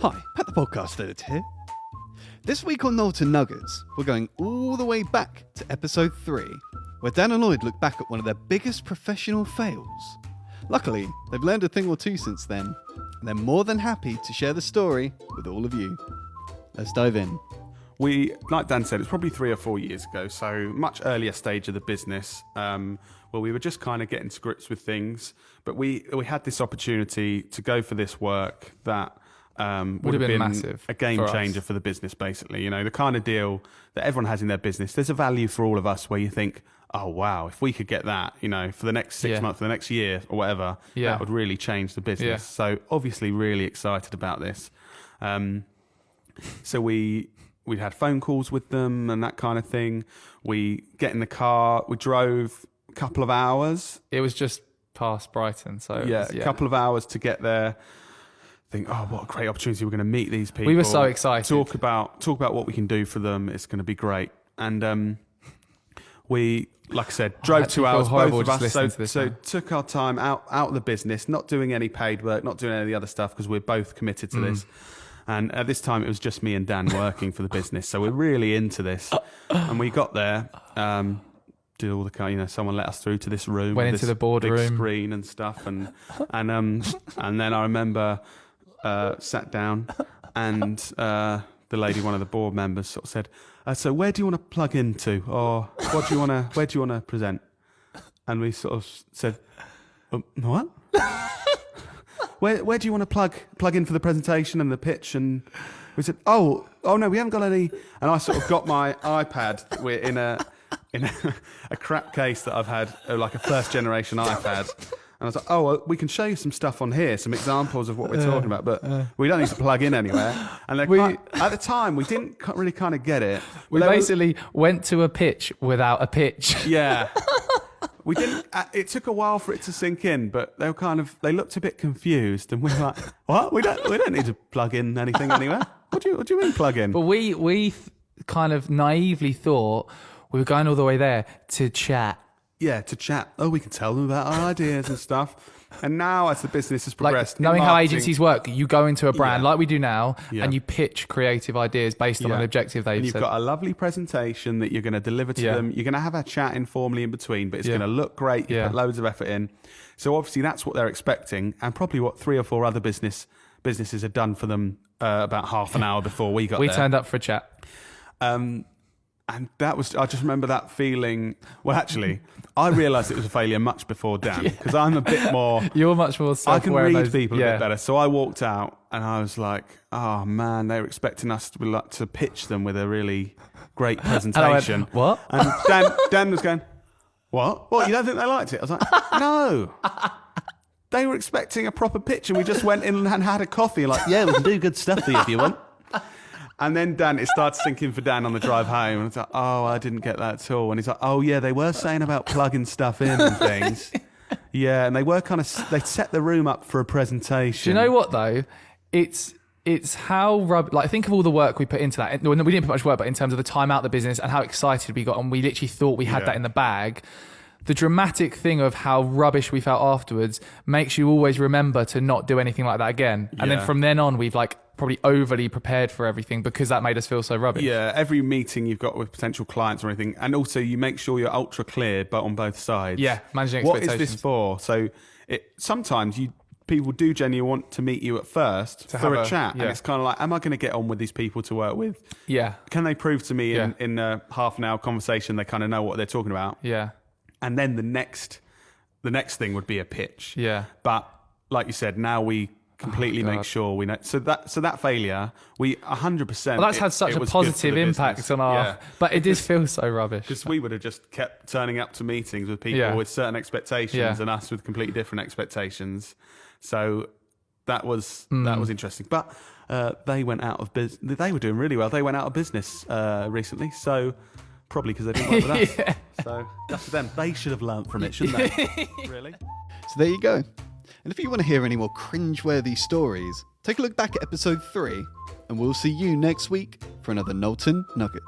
Hi, Pat the Podcast Editor here. This week on Knowlton Nuggets, we're going all the way back to episode 3, where Dan and Lloyd look back at one of their biggest professional fails. Luckily, they've learned a thing or two since then, and they're more than happy to share the story with all of you. Let's dive in. Like Dan said, it's probably 3 or 4 years ago, so much earlier stage of the business, where we were just kind of getting to grips with things. But we had this opportunity to go for this work that would have been massive, a game changer for the business, basically. You know, the kind of deal that everyone has in their business. There's a value for all of us where you think, oh, wow, if we could get that, you know, for the next 6 months, for the next year or whatever, that would really change the business. Yeah. So obviously really excited about this. So we had phone calls with them and that kind of thing. We get in the car. We drove a couple of hours. It was just past Brighton. So a couple of hours to get there. Think, oh, what a great opportunity. We're going to meet these people. We were so excited. Talk about what we can do for them. It's going to be great. And we, like I said, drove 2 hours, both of us. So took our time out of the business, not doing any paid work, not doing any of the other stuff, because we're both committed to this. And at this time, it was just me and Dan working for the business. So we're really into this. And we got there, did all the someone let us through to this room. Went into the boardroom. Big screen and stuff. And then I remember sat down and the lady, one of the board members, sort of said, so where do you want to plug into? Or where do you want to present? And we sort of said, what? Where do you want to plug in for the presentation and the pitch? And we said, oh no, we haven't got any. And I sort of got my iPad. We're in a crap case that I've had, like a first generation iPad. And I was like, well, we can show you some stuff on here, some examples of what we're talking about, but we don't need to plug in anywhere. And at the time, we didn't really kind of get it. We basically went to a pitch without a pitch. Yeah. We didn't. It took a while for it to sink in, but they looked a bit confused, and we were like, "What? We don't need to plug in anything anywhere. What do you mean plug in?" But we kind of naively thought we were going all the way there to chat. Yeah, to chat. Oh, we can tell them about our ideas and stuff. And now, as the business has progressed, knowing how agencies work, you go into a brand like we do now, and you pitch creative ideas based on an objective they've and you've said. got a lovely presentation that you're going to deliver to them. You're going to have a chat informally in between, but it's going to look great. You put loads of effort in. So obviously that's what they're expecting, and probably what 3 or 4 other businesses had done for them about half an hour before we got there. We turned up for a chat. And that was, I just remember that feeling. Well, actually, I realised it was a failure much before Dan, because I'm a bit more... You're much more self-aware. I can read people a bit better. So I walked out and I was like, oh man, they were expecting us to pitch them with a really great presentation. And what? And Dan was going, what? What, you don't think they liked it? I was like, no. They were expecting a proper pitch, and we just went in and had a coffee, like, yeah, we can do good stuff for you if you want. And then it started sinking for Dan on the drive home. And it's like, oh, I didn't get that at all. And he's like, oh, yeah, they were saying about plugging stuff in and things. Yeah, and they were they set the room up for a presentation. Do you know what, though? It's how, think of all the work we put into that. We didn't put much work, but in terms of the time out of the business and how excited we got, and we literally thought we had that in the bag. The dramatic thing of how rubbish we felt afterwards makes you always remember to not do anything like that again. And then from then on, we've probably overly prepared for everything because that made us feel so rubbish. Yeah, every meeting you've got with potential clients or anything, and also you make sure you're ultra clear, but on both sides. Yeah, managing expectations. What is this for? So sometimes people do genuinely want to meet you at first for a chat, and it's kind of like, am I going to get on with these people to work with? Yeah. Can they prove to me in a half an hour conversation they kind of know what they're talking about? Yeah. And then the next thing would be a pitch. Yeah. But like you said, now we completely make sure we know. So that failure, we 100%. Well, that's had such a positive impact on our. But it does feel so rubbish. Because we would have just kept turning up to meetings with people with certain expectations and us with completely different expectations. So that was interesting. But they went out of business. They were doing really well. They went out of business recently. So. Probably because they didn't work with us. So that's for them. They should have learnt from it, shouldn't they? Really? So there you go. And if you want to hear any more cringeworthy stories, take a look back at episode 3, and we'll see you next week for another Knowlton Nugget.